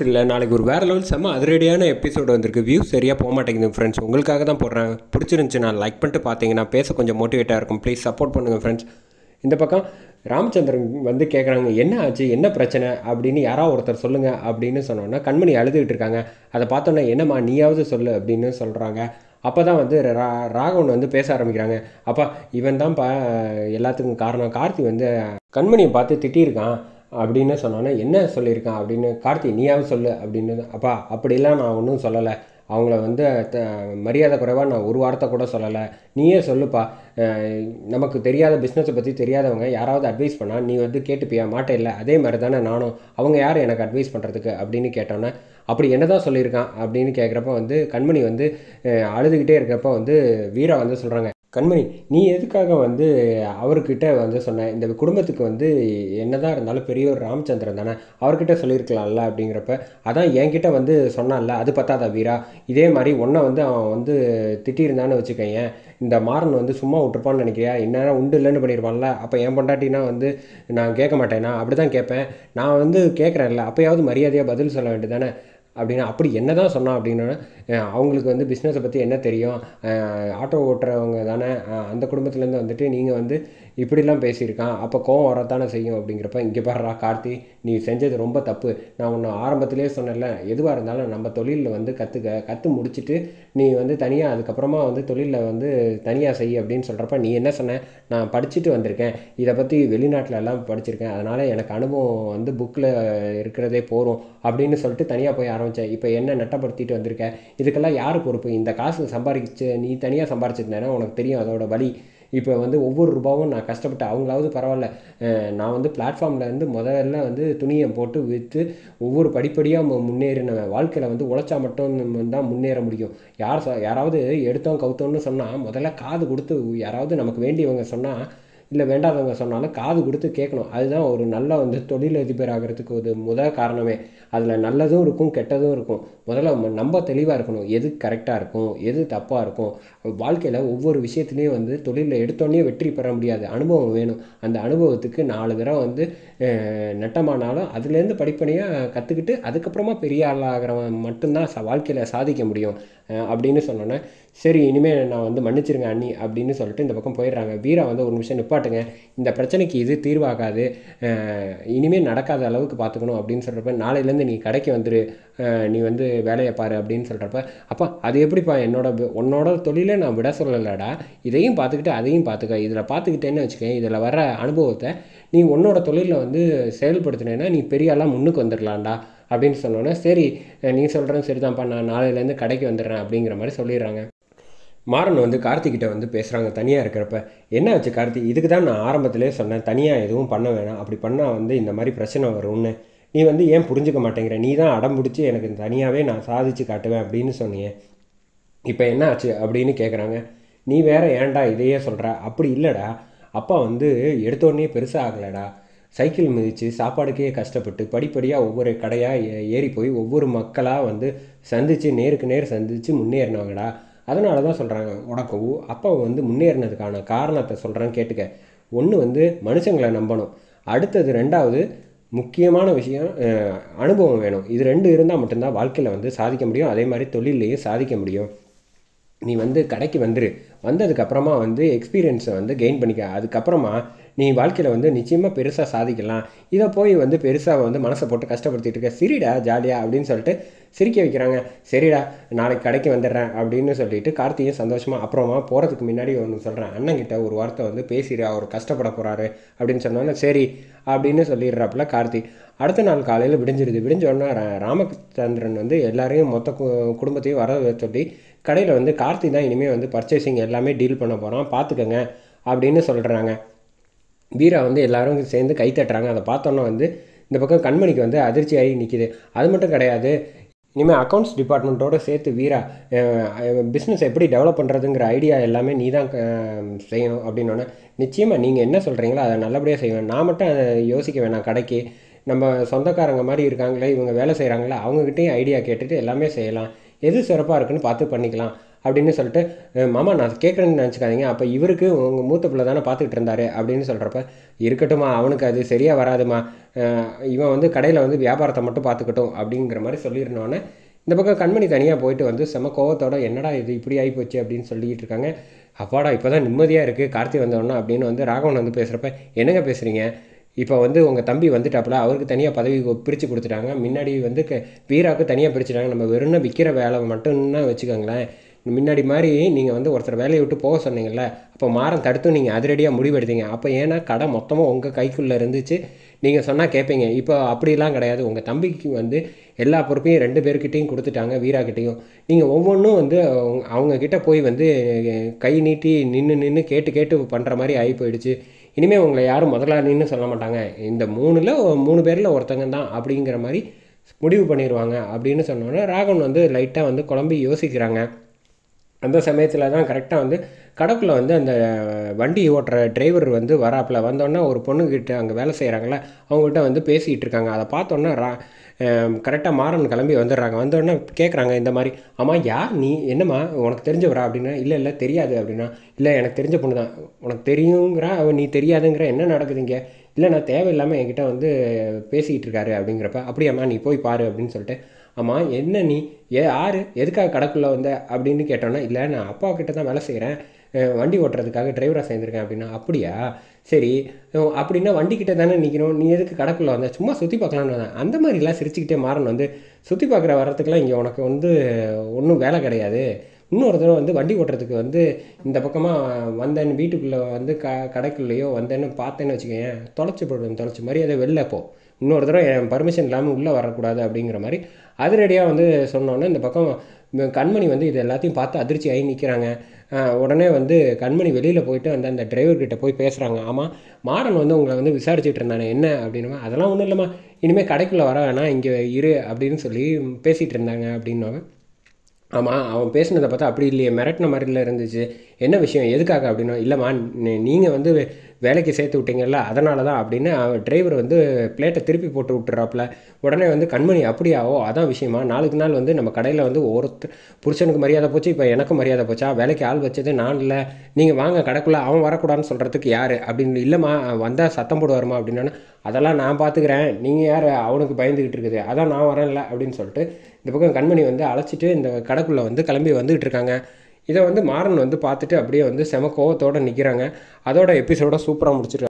இல்லை நாளைக்கு ஒரு வேறு லெவல் செம்ம அதிரடியான எபிசோடு வந்திருக்கு. வியூ சரியாக போக மாட்டேங்குது ஃப்ரெண்ட்ஸ். உங்களுக்காக தான் போடுறேன். பிடிச்சிருந்துச்சி நான் லைக் பண்ணிட்டு பார்த்தீங்கன்னா பேச கொஞ்சம் மோட்டிவேட்டாக இருக்கும். ப்ளீஸ் சப்போர்ட் பண்ணுங்கள் ஃப்ரெண்ட்ஸ். இந்த பக்கம் ராமச்சந்திரன் வந்து கேட்குறாங்க, என்ன ஆச்சு, என்ன பிரச்சனை அப்படின்னு யாராவது ஒருத்தர் சொல்லுங்கள் அப்படின்னு சொன்னோன்னா கண்மணி அழுதுகிட்டு இருக்காங்க. அதை பார்த்தோன்னே என்னம்மா நீயாவது சொல்லு அப்படின்னு சொல்கிறாங்க. அப்போ தான் வந்து ராகவன் வந்து பேச ஆரம்பிக்கிறாங்க. அப்பா இவன் தான்ப்பா எல்லாத்துக்கும் காரணம். கார்த்தி வந்து கண்மணியை பார்த்து திட்டியிருக்கான் அப்படின்னு சொன்னோன்னே என்ன சொல்லியிருக்கான் அப்படின்னு, கார்த்தி நீயாவது சொல்லு அப்படின்னு. அப்பா அப்படிலாம் நான் ஒன்றும் சொல்லலை, அவங்கள வந்து மரியாதை குறைவாக நான் ஒரு வார்த்தை கூட சொல்லலை, நீயே சொல்லுப்பா. நமக்கு தெரியாத பிஸ்னஸை பற்றி தெரியாதவங்க யாராவது அட்வைஸ் பண்ணால் நீ வந்து கேட்டுப்பியா மாட்டே இல்லை, அதே மாதிரி தானே நானும், அவங்க யார் எனக்கு அட்வைஸ் பண்ணுறதுக்கு அப்படின்னு கேட்டோன்னே அப்படி என்ன தான் சொல்லியிருக்கான் அப்படின்னு கேட்குறப்ப வந்து கண்மணி வந்து அழுதுகிட்டே இருக்கிறப்ப வந்து வீரா வந்து சொல்கிறாங்க, கண்மணி நீ எதுக்காக வந்து அவர்கிட்ட வந்து சொன்ன, இந்த குடும்பத்துக்கு வந்து என்னதான் இருந்தாலும் பெரியவர் ராமச்சந்திரன் தானே, அவர்கிட்ட சொல்லியிருக்கலாம்ல அப்படிங்கிறப்ப, அதான் என்கிட்ட வந்து சொன்னான்ல, அது பத்தாதா வீரா, இதே மாதிரி ஒன்றை வந்து அவன் வந்து திட்டியிருந்தான்னு வச்சுக்கோங்க, இந்த மாறன் வந்து சும்மா விட்டுருப்பான்னு நினைக்கிறியா, இந்நேரம் உண்டு இல்லைன்னு பண்ணியிருப்பான்ல, அப்போ என் பொண்டாட்டினா வந்து நான் கேட்க மாட்டேன்னா, அப்படி தான் கேட்பேன், நான் வந்து கேட்குறேன்ல, அப்போயாவது மரியாதையாக பதில் சொல்ல வேண்டியது தானே அப்படின்னா, அப்படி என்ன தான் சொன்னான் அப்படின்னா, அவங்களுக்கு வந்து பிஸ்னஸை பற்றி என்ன தெரியும், ஆட்டோ ஓட்டுறவங்க தானே, அந்த குடும்பத்துலேருந்து வந்துட்டு நீங்கள் வந்து இப்படிலாம் பேசியிருக்கான், அப்போ கோவம் வரத்தானே செய்யும் அப்படிங்கிறப்ப, இங்கே பாடுறா கார்த்தி, நீ செஞ்சது ரொம்ப தப்பு, நான் உன்னை ஆரம்பத்திலே சொன்னேன்ல, எதுவாக இருந்தாலும் நம்ம தொழிலில் வந்து கற்று முடிச்சுட்டு நீ வந்து தனியாக அதுக்கப்புறமா வந்து தொழிலில் வந்து தனியாக செய் அப்படின்னு சொல்கிறப்ப, நீ என்ன சொன்ன, நான் படிச்சுட்டு வந்திருக்கேன், இதை பற்றி வெளிநாட்டில் எல்லாம் படிச்சிருக்கேன், அதனால் எனக்கு அனுபவம் வந்து புக்கில் இருக்கிறதே போகிறோம் அப்படின்னு சொல்லிட்டு தனியாக போய் ஆரம்பித்தேன், இப்போ என்ன நட்டப்படுத்திட்டு வந்திருக்கேன், இதுக்கெல்லாம் யார் பொறுப்பு, இந்த காசு சம்பாதிச்சு நீ தனியாக சம்பாரிச்சிருந்தேன்னா உனக்கு தெரியும் அதோட வலி, இப்போ வந்து ஒவ்வொரு ரூபாவும் நான் கஷ்டப்பட்டு அவங்களாவது பரவாயில்ல, நான் வந்து பிளாட்ஃபார்ம்லேருந்து முதல்ல வந்து துணியை போட்டு விற்று ஒவ்வொரு படிப்படியாக முன்னேறின வாழ்க்கையில் வந்து உழைச்சா மட்டும் தான் முன்னேற முடியும். யாராவது எடுத்தோம் கவுத்தோன்னு சொன்னால் முதல்ல காது கொடுத்து, யாராவது நமக்கு வேண்டியவங்க சொன்னால் இல்லை வேண்டாதவங்க சொன்னாலும் காது கொடுத்து கேட்கணும். அதுதான் ஒரு நல்ல வந்து தொழிலதிபர் ஆகிறதுக்கு ஒரு காரணமே. அதில் நல்லதும் இருக்கும் கெட்டதும் இருக்கும். முதல்ல நம்ம தெளிவாக இருக்கணும், எது கரெக்டாக இருக்கும் எது தப்பாக இருக்கும். வாழ்க்கையில் ஒவ்வொரு விஷயத்துலையும் வந்து தொழிலில் எடுத்தோடனே வெற்றி பெற முடியாது, அனுபவம் வேணும். அந்த அனுபவத்துக்கு 4 தடவை வந்து நட்டமானாலும் அதுலேருந்து படிப்படியாக கற்றுக்கிட்டு அதுக்கப்புறமா பெரிய ஆளாகிறவன் மட்டும்தான் வாழ்க்கையில் சாதிக்க முடியும் அப்படின்னு சொன்னோன்னே, சரி இனிமேல் நான் வந்து மன்னிச்சிருங்க அண்ணி அப்படின்னு சொல்லிட்டு இந்த பக்கம் போயிடுறாங்க. வீரா வந்து ஒரு நிமிஷம் நிப்பாட்டுங்க, இந்த பிரச்சனைக்கு இது தீர்வாகாது, இனிமேல் நடக்காத அளவுக்கு பார்த்துக்கணும் அப்படின்னு சொல்கிறப்ப, நாளையிலேருந்து நீ கடைக்கு வந்துரு, நீ வந்து வேலையை பாரு அப்படின்னு சொல்கிறப்ப, அப்பா அது எப்படிப்பா உன்னோட தொழிலை நான் விட சொல்லலடா, இதையும் பார்த்துக்கிட்டு அதையும் பார்த்துக்க, இதில் பார்த்துக்கிட்டேன்னு வச்சுக்கேன், இதில் வர அனுபவத்தை நீ உன்னோட தொழிலில் வந்து செயல்படுத்தினேன்னா நீ பெரிய ஆளாக முன்னுக்கு வந்துடலாம்டா அப்படின்னு சொன்னோன்னே, சரி நீ சொல்கிறேன் சரிதான்ப்பா, நான் நாளையிலேருந்து கடைக்கு வந்துடுறேன் அப்படிங்கிற மாதிரி சொல்லிடுறாங்க. மாறன் வந்து கார்த்திகிட்ட வந்து பேசுகிறாங்க தனியாக இருக்கிறப்ப, என்ன ஆச்சு கார்த்தி, இதுக்கு தான் நான் ஆரம்பத்திலே சொன்னேன் தனியாக எதுவும் பண்ண வேணாம், அப்படி பண்ணால் வந்து இந்த மாதிரி பிரச்சனை வரும்னு, நீ வந்து ஏன் புரிஞ்சுக்க மாட்டேங்கிற, நீ தான் அடம் பிடிச்சி எனக்கு தனியாகவே நான் சாதிச்சு காட்டுவேன் அப்படின்னு சொன்னியே, இப்போ என்ன ஆச்சு அப்படின்னு கேட்குறாங்க. நீ வேற ஏன்டா இதையே சொல்கிற, அப்படி இல்லைடா, அப்பா வந்து எடுத்தோடனே பெருசாக ஆகலைடா, சைக்கிள் மிதித்து சாப்பாடுக்கே கஷ்டப்பட்டு படிப்படியாக ஒவ்வொரு கடையாக ஏறி போய் ஒவ்வொரு மக்களாக வந்து சந்தித்து நேருக்கு நேர் சந்தித்து முன்னேறினவங்கடா, அதனால தான் சொல்கிறாங்க உனக்கு அப்பா வந்து முன்னேறினதுக்கான காரணத்தை சொல்கிறேன்னு கேட்டுக்க. ஒன்று வந்து மனுஷங்களை நம்பணும், அடுத்தது 2வது முக்கியமான விஷயம் அனுபவம் வேணும். இது 2 இருந்தால் மட்டும்தான் வாழ்க்கையில் வந்து சாதிக்க முடியும், அதே மாதிரி தொழிலையும் சாதிக்க முடியும். நீ வந்து கடைக்கு வந்துரு, வந்ததுக்கப்புறமா வந்து எக்ஸ்பீரியன்ஸை வந்து கெயின் பண்ணிக்க, அதுக்கப்புறமா நீ வாழ்க்கையில் வந்து நிச்சயமாக பெருசாக சாதிக்கலாம். இதை போய் வந்து பெருசாக வந்து மனசை போட்டு கஷ்டப்படுத்திட்டு இருக்க, சிரிடா ஜாலியாக அப்படின்னு சொல்லிட்டு சிரிக்க வைக்கிறாங்க. சரிடா நாளைக்கு கடைக்கு வந்துடுறேன் அப்படின்னு சொல்லிட்டு கார்த்தியும் சந்தோஷமாக, அப்புறமா போகிறதுக்கு முன்னாடி ஒன்று சொல்கிறேன், அண்ணங்கிட்ட ஒரு வார்த்தை வந்து பேசிடு, அவர் கஷ்டப்பட போகிறாரு அப்படின்னு சொன்னோன்னே சரி அப்படின்னு சொல்லிடுறாப்புல கார்த்தி. அடுத்த நாள் காலையில் விடிஞ்சோடனே ராமச்சந்திரன் வந்து எல்லாரையும் மொத்த குடும்பத்தையும் வர சொல்லி, கடையில் வந்து கார்த்தி தான் இனிமேல் வந்து பர்ச்சேசிங் எல்லாமே டீல் பண்ண போகிறான் பார்த்துக்கங்க அப்படின்னு சொல்கிறாங்க. வீரா வந்து எல்லோரும் சேர்ந்து கை தட்டுறாங்க. அதை பார்த்தோன்னா வந்து இந்த பக்கம் கண்மணிக்கு வந்து அதிர்ச்சி ஆகி நிற்கிது. அது மட்டும் கிடையாது, இனிமேல் அக்கௌண்ட்ஸ் டிபார்ட்மெண்ட்டோடு சேர்த்து வீரா பிஸ்னஸ் எப்படி டெவலப் பண்ணுறதுங்கிற ஐடியா எல்லாமே நீ தான் செய்யணும் அப்படின்னோடனே, நிச்சயமாக நீங்கள் என்ன சொல்கிறீங்களோ அதை நல்லபடியாக செய்வேன், நான் மட்டும் அதை யோசிக்க வேணாம், கடைக்கு நம்ம சொந்தக்காரங்க மாதிரி இருக்காங்களே இவங்க வேலை செய்கிறாங்களே அவங்ககிட்டையும் ஐடியா கேட்டுட்டு எல்லாமே செய்யலாம், எது சிறப்பாக இருக்குன்னு பார்த்து பண்ணிக்கலாம் அப்படின்னு சொல்லிட்டு மாமா நான் கேட்குறேன்னு நினச்சிக்காதீங்க, அப்போ இவருக்கு உங்கள் மூத்த பிள்ளை தானே பார்த்துக்கிட்டு இருந்தாரு அப்படின்னு சொல்கிறப்ப, இருக்கட்டும்மா அவனுக்கு அது சரியாக வராதுமா, இவன் வந்து கடையில் வந்து வியாபாரத்தை மட்டும் பார்த்துக்கட்டும் அப்படிங்கிற மாதிரி சொல்லியிருந்தோன்னே இந்த பக்கம் கண்மணி தனியாக போயிட்டு வந்து செம கோவத்தோட என்னடா இது இப்படி ஆகிப்போச்சு அப்படின்னு சொல்லிக்கிட்டு இருக்காங்க. அப்பாடா இப்போ தான் நிம்மதியாக இருக்குது கார்த்தி வந்தோன்னா அப்படின்னு வந்து ராகவன் வந்து பேசுகிறப்ப, என்னங்க பேசுகிறீங்க, இப்போ வந்து உங்கள் தம்பி வந்துட்டாப்புல அவருக்கு தனியாக பதவி பிரித்து கொடுத்துட்டாங்க, முன்னாடி வந்து வீராவுக்கு தனியாக பிரிச்சுட்டாங்க, நம்ம வெறும்னா விற்கிற வேலை மட்டும்னா வச்சுக்கோங்களேன். முன்னாடி மாதிரி நீங்கள் வந்து ஒருத்தர் வேலையை விட்டு போக சொன்னீங்கல்ல, அப்போ மாறன் தடுத்தும் நீங்கள் அதிரடியாக முடிவெடுத்தீங்க. அப்போ ஏன்னா கடை மொத்தமாக உங்கள் கைக்குள்ளே இருந்துச்சு, நீங்கள் சொன்னால் கேட்பீங்க. இப்போ அப்படிலாம் கிடையாது, உங்கள் தம்பிக்கு வந்து எல்லா பொறுப்பையும் 2 பேர்கிட்டையும் கொடுத்துட்டாங்க, வீராக்கிட்டையும். நீங்கள் ஒவ்வொன்றும் வந்து அவங்கக்கிட்ட போய் வந்து கை நீட்டி நின்று கேட்டு பண்ணுற மாதிரி ஆகி போயிடுச்சு. இனிமேல் உங்களை யாரும் முதலாளின்னு சொல்ல மாட்டாங்க, இந்த 3 பேரில் ஒருத்தங்க தான் அப்படிங்கிற மாதிரி முடிவு பண்ணிடுவாங்க அப்படின்னு சொன்னோன்னே ராகவன் வந்து லைட்டாக வந்து குழம்பி யோசிக்கிறாங்க. அந்த சமயத்தில் தான் கரெக்டாக வந்து கடைக்குள்ளே வந்து அந்த வண்டி ஓட்டுற டிரைவர் வந்து வராப்பில். வந்தோடனே ஒரு பொண்ணுக்கிட்ட அங்கே வேலை செய்கிறாங்களே அவங்ககிட்ட வந்து பேசிகிட்டு இருக்காங்க. அதை பார்த்தோன்னே கரெக்டாக மாறன் கிளம்பி வந்துடுறாங்க. வந்தோடனே கேட்குறாங்க இந்த மாதிரி, ஆமாம் யார் நீ, என்னம்மா உனக்கு தெரிஞ்சவரா அப்படின்னா, இல்லை தெரியாது அப்படின்னா, இல்லை எனக்கு தெரிஞ்ச பொண்ணு தான், உனக்கு தெரியுங்கிற அவன் நீ தெரியாதுங்கிற, என்ன நடக்குதுங்க, இல்லை நான் தேவையில்லாமல் என்கிட்ட வந்து பேசிக்கிட்டு இருக்காரு அப்படிங்கிறப்ப, அப்படியாம்மா நீ போய் பாரு அப்படின்னு சொல்லிட்டு, ஆமாம் என்ன நீ யார் எதுக்காக கடைக்குள்ளே வந்த அப்படின்னு கேட்டோன்னா, இல்லை நான் அப்பா கிட்ட தான் வேலை செய்கிறேன், வண்டி ஓட்டுறதுக்காக டிரைவராக சேர்ந்துருக்கேன் அப்படின்னா, அப்படியா சரி அப்படின்னா வண்டிக்கிட்ட தானே நிற்கணும், நீ எதுக்கு கடைக்குள்ளே வந்த, சும்மா சுற்றி பார்க்கலான்னு வந்தேன். அந்த மாதிரிலாம் சிரிச்சுக்கிட்டே மாறன் வந்து, சுற்றி பார்க்குற வரத்துக்குலாம் இங்கே உனக்கு வந்து ஒன்றும் வேலை கிடையாது, இன்னொரு தடவை வந்து வண்டி ஓட்டுறதுக்கு வந்து இந்த பக்கமாக வந்தேன்னு வீட்டுக்குள்ளே வந்து கடைக்குள்ளேயோ வந்தேன்னு பார்த்தேன்னு வச்சுக்கேன், தொலைச்சி மரியாதை வெளில போ, இன்னொரு தடவை என் பர்மிஷன் இல்லாமல் உள்ளே வரக்கூடாது அப்படிங்கிற மாதிரி அதிரடியாக வந்து சொன்னோன்னே இந்த பக்கம் கண்மணி வந்து இது எல்லாத்தையும் பார்த்து அதிர்ச்சி ஆகி நிற்கிறாங்க. உடனே வந்து கண்மணி வெளியில் போயிட்டு வந்து அந்த டிரைவர்கிட்ட போய் பேசுகிறாங்க. ஆமாம் மாறன் வந்து உங்களை வந்து விசாரிச்சுட்டு இருந்தானே என்ன அப்படின்னா, அதெல்லாம் ஒன்றும் இல்லைம்மா, இனிமேல் கடைக்குள்ளே வர வேணாம் இங்கே இரு அப்படின்னு சொல்லி பேசிகிட்டு இருந்தாங்க அப்படின்னாங்க. ஆமாம் அவன் பேசினதை பார்த்தா அப்படி இல்லையே, மிரட்டின மாதிரில இருந்துச்சு, என்ன விஷயம் எதுக்காக அப்படின்னா, இல்லைம்மா நீங்கள் வந்து வேலைக்கு சேர்த்து விட்டீங்கல்ல அதனால தான் அப்படின்னு டிரைவர் வந்து பிளேட்டை திருப்பி போட்டு விட்டுறாப்புல. உடனே வந்து கண்மணி அப்படியாவோ அதான் விஷயமா, நாளுக்கு நாள் வந்து நம்ம கடையில் வந்து ஒருத்தர் புருஷனுக்கு மரியாதை போச்சு, இப்போ எனக்கும் மரியாதை போச்சா, வேலைக்கு ஆள் வச்சது நான் இல்லை, நீங்கள் வாங்க கடைக்குள்ளே, அவன் வரக்கூடாதுன்னு சொல்கிறதுக்கு யார் அப்படின்னு, இல்லைம்மா வந்தால் சத்தம் போடுவாருமா அப்படின்னா, அதெல்லாம் நான் பார்த்துக்கிறேன், நீங்கள் யார் அவனுக்கு பயந்துக்கிட்டு இருக்குது, அதான் நான் வரேன்ல அப்படின்னு சொல்லிட்டு இந்த பக்கம் கண்மணி வந்து அழைச்சிட்டு இந்த கடைக்குள்ளே வந்து கிளம்பி வந்துகிட்டு இருக்காங்க. இதை வந்து மாறன் வந்து பார்த்துட்டு அப்படியே வந்து செம கோவத்தோடு நிற்கிறாங்க. அதோட எபிசோட சூப்பராக முடிச்சிருக்காங்க.